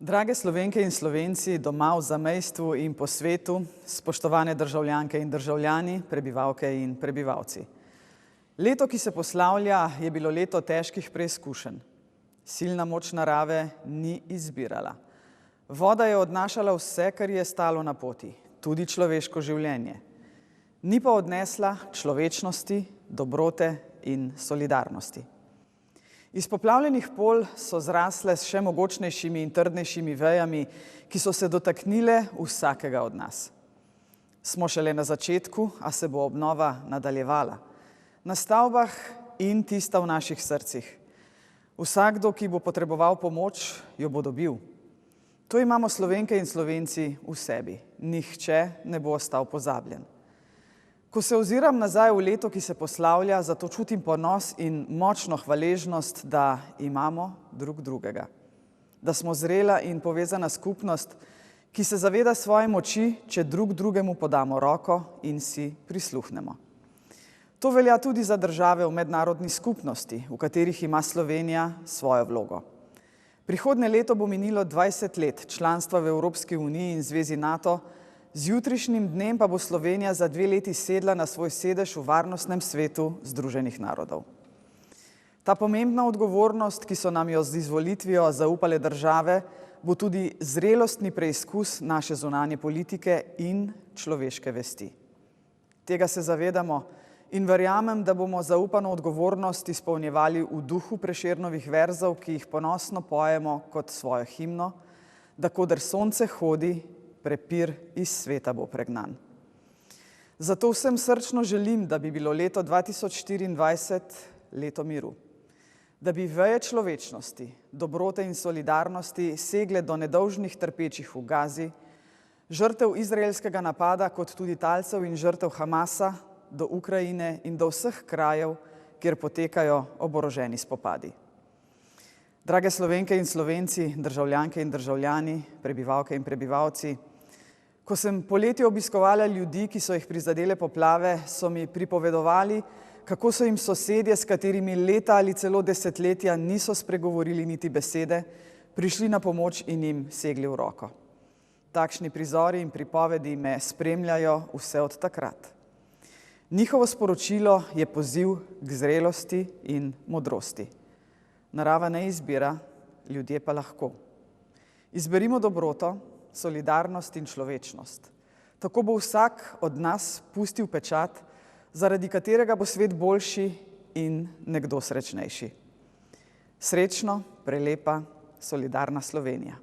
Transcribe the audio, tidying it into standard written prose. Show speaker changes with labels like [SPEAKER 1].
[SPEAKER 1] Drage Slovenke in Slovenci, doma v zamejstvu in po svetu, spoštovane državljanke in državljani, prebivalke in prebivalci. Leto, ki se poslavlja, je bilo leto težkih preizkušenj. Silna moč narave ni izbirala. Voda je odnašala vse, kar je stalo na poti, tudi človeško življenje. Ni pa odnesla človečnosti, dobrote in solidarnosti. Iz poplavljenih polj so zrasle s še mogočnejšimi in trdnejšimi vejami, ki so se dotaknile vsakega od nas. Smo šele na začetku, a se bo obnova nadaljevala. Na stavbah in tista v naših srcih. Vsakdo, ki bo potreboval pomoč, jo bo dobil. To imamo Slovenke in Slovenci v sebi. Nihče ne bo ostal pozabljen. Ko se oziram nazaj v leto, ki se poslavlja, zato čutim ponos in močno hvaležnost, da imamo drug drugega. Da smo zrela in povezana skupnost, ki se zaveda svoje moči, če drug drugemu podamo roko in si prisluhnemo. To velja tudi za države v mednarodni skupnosti, v katerih ima Slovenija svojo vlogo. Prihodnje leto bo minilo 20 let članstva v Evropski uniji in Zvezi NATO, z jutrišnjim dnem pa bo Slovenija za 2 leti sedla na svoj sedež v Varnostnem svetu Združenih narodov. Ta pomembna odgovornost, ki so nam jo z izvolitvijo zaupale države, bo tudi zrelostni preizkus naše zunanje politike in človeške vesti. Tega se zavedamo in verjamem, da bomo zaupano odgovornost izpolnjevali v duhu Prešernovih verzov, ki jih ponosno pojemo kot svojo himno, da koder sonce hodi, prepir iz sveta bo pregnan. Zato vsem srčno želim, da bi bilo leto 2024 leto miru. Da bi veje človečnosti, dobrote in solidarnosti segle do nedolžnih trpečih v Gazi, žrtev izraelskega napada kot tudi talcev in žrtev Hamasa, do Ukrajine in do vseh krajev, kjer potekajo oboroženi spopadi. Drage Slovenke in Slovenci, državljanke in državljani, prebivalke in prebivalci, ko sem poleti obiskovala ljudi, ki so jih prizadele poplave, so mi pripovedovali, kako so jim sosedje, s katerimi leta ali celo desetletja niso spregovorili niti besede, prišli na pomoč in jim segli v roko. Takšni prizori in pripovedi me spremljajo vse od takrat. Njihovo sporočilo je poziv k zrelosti in modrosti. Narava ne izbira, ljudje pa lahko. Izberimo dobroto, solidarnost in človečnost. Tako bo vsak od nas pustil pečat, zaradi katerega bo svet boljši in nekdo srečnejši. Srečno, prelepa, solidarna Slovenija.